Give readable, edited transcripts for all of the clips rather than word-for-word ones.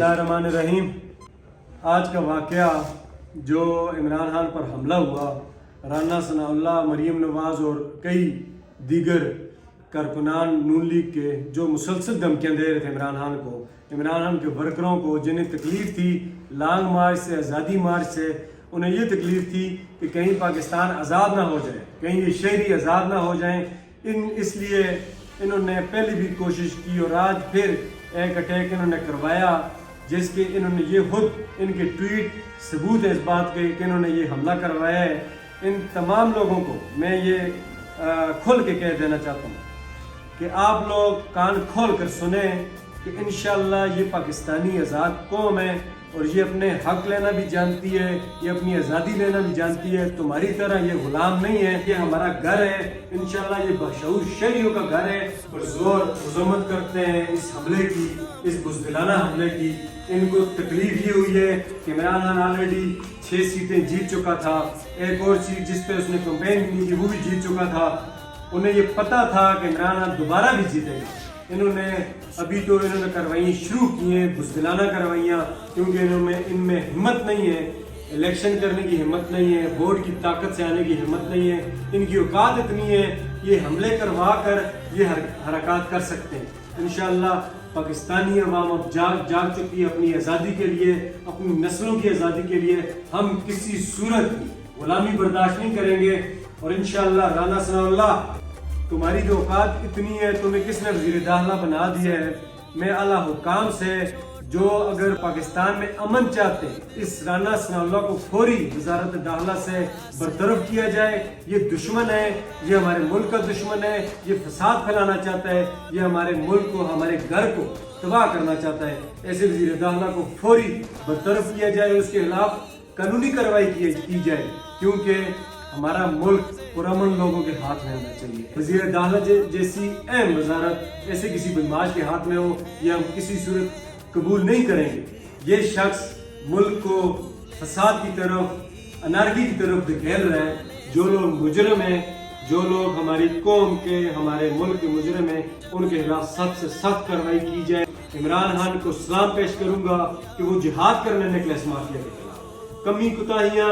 बिस्मिल्लाहिर्रहमानिर्रहीम। आज का वाक़या जो इमरान खान पर हमला हुआ, राना सनाउल्लाह, मरीम नवाज़ और कई दीगर कारकुनान नून लीग के जो मुसलसल धमकियाँ दे रहे थे इमरान खान को, इमरान खान के वर्करों को, जिन्हें तकलीफ़ थी लॉन्ग मार्च से, आज़ादी मार्च से, उन्हें ये तकलीफ़ थी कि कहीं पाकिस्तान आज़ाद ना हो जाए, कहीं ये शहरी आज़ाद ना हो जाएं। इसलिए इन्होंने पहले भी कोशिश की और आज फिर एक अटैक इन्होंने करवाया, जिसके इन्होंने ये खुद इनके ट्वीट सबूत है इस बात के कि इन्होंने ये हमला करवाया है। इन तमाम लोगों को मैं ये खोल के कह देना चाहता हूँ कि आप लोग कान खोल कर सुने कि इंशाअल्लाह ये पाकिस्तानी आज़ाद कौम है और ये अपने हक लेना भी जानती है, ये अपनी आज़ादी लेना भी जानती है। तुम्हारी तरह ये गुलाम नहीं है, ये हमारा घर है। इंशाअल्लाह ये बशऊर शहरियों का घर है और जोर मजम्मत करते हैं इस हमले की, इस बुज़दिलाना हमले की। इनको तकलीफ ये हुई है कि इमरान खान ऑलरेडी 6 सीटें जीत चुका था, एक और सीट जिस पे उसने कैंपेन की थी वो भी जीत चुका था। उन्हें ये पता था कि इमरान खान दोबारा भी जीतेगा। इन्होंने कार्रवाई शुरू की हैं, बुज़दिलाना कार्रवाइयाँ, क्योंकि इनमें हिम्मत नहीं है, इलेक्शन करने की हिम्मत नहीं है, वोट की ताकत से आने की हिम्मत नहीं है। इनकी औकात इतनी है ये हमले करवा कर ये हरकत कर सकते हैं। इंशाअल्लाह पाकिस्तानी अवाम अब जाग चुकी है अपनी आज़ादी के लिए, अपनी नस्लों की आज़ादी के लिए। हम किसी सूरत की गुलामी बर्दाश्त नहीं करेंगे और इंशाअल्लाह राना सनाउल्लाह तुम्हारी जो औकात इतनी है, तुम्हें किसने वज़ीर दाखिला बना दिया है। मैं आला हुकाम से जो अगर पाकिस्तान में अमन चाहते हैं, इस राना सनाउल्लाह को फौरी वज़ारत दाखिला से बरतरफ किया जाए। ये दुश्मन है, ये हमारे मुल्क का दुश्मन है, ये फसाद फैलाना चाहता है, ये हमारे मुल्क को, हमारे घर को तबाह करना चाहता है। ऐसे वज़ीर दाखिला को फौरी बरतरफ किया जाए, उसके खिलाफ कानूनी कार्रवाई की जाए, क्योंकि हमारा मुल्क पुरअमन लोगों के हाथ में होना चाहिए। वज़ीर दाखिला जैसी अहम वज़ारत ऐसे किसी बदमाश के हाथ में हो, यह हम किसी सूरत कबूल नहीं करेंगे। ये शख्स मुल्क को फसाद की तरफ, अनारकी की तरफ धकेल रहा है। जो लोग मुजरम हैं, जो लोग हमारी कौम के, हमारे मुल्क के मुजरम हैं, उनके खिलाफ सख्त से सख्त कार्रवाई की जाए। इमरान खान को सलाम पेश करूंगा कि वो जिहाद करने निकले इस माफिया के खिलाफ। कमी कुताहियाँ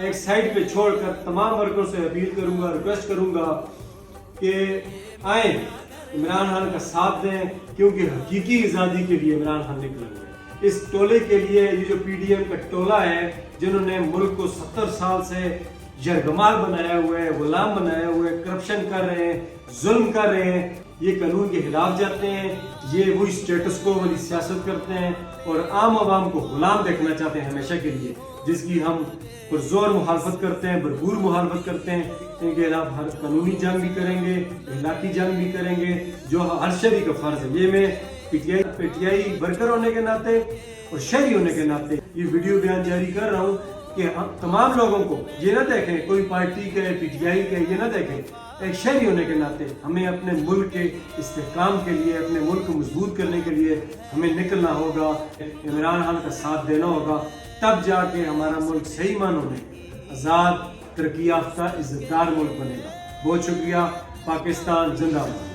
एक साइड पे छोड़कर तमाम वर्करों से अपील करूंगा, रिक्वेस्ट करूंगा कि आए इमरान खान का साथ दें, क्योंकि हकीकी आज़ादी के लिए इमरान खान निकले हुए। इस टोले के लिए, ये जो PDM का टोला है, जिन्होंने मुल्क को 70 साल से यरगमाल बनाया हुआ है, गुलाम बनाया हुआ है, करप्शन कर रहे हैं, जुल्म कर रहे हैं, ये कानून के खिलाफ जाते हैं, ये वही स्टेटस को वाली सियासत करते हैं और आम आवाम को गुलाम देखना चाहते हैं हमेशा के लिए, जिसकी हम पुरजोर मुखालफत करते हैं, भरपूर मुखालफत करते हैं। इनके खिलाफ हर कानूनी जंग भी करेंगे, इलाकी जंग भी करेंगे, जो हर शहरी का फर्ज है। ये मैं PTI वर्कर होने के नाते और शहरी होने के नाते ये वीडियो बयान जारी कर रहा हूँ कि हम तमाम लोगों को ये ना देखें, कोई पार्टी के, PTI के, ये ना देखें। एक शहरी होने के नाते हमें अपने मुल्क के इस्तेहकाम के लिए, अपने मुल्क को मजबूत करने के लिए हमें निकलना होगा, इमरान खान का साथ देना होगा। तब जाके हमारा मुल्क सही मानों में आज़ाद, तरक्की याफ्ता, इज़्ज़तदार मुल्क बनेगा। बहुत शुक्रिया। पाकिस्तान जिंदाबाद।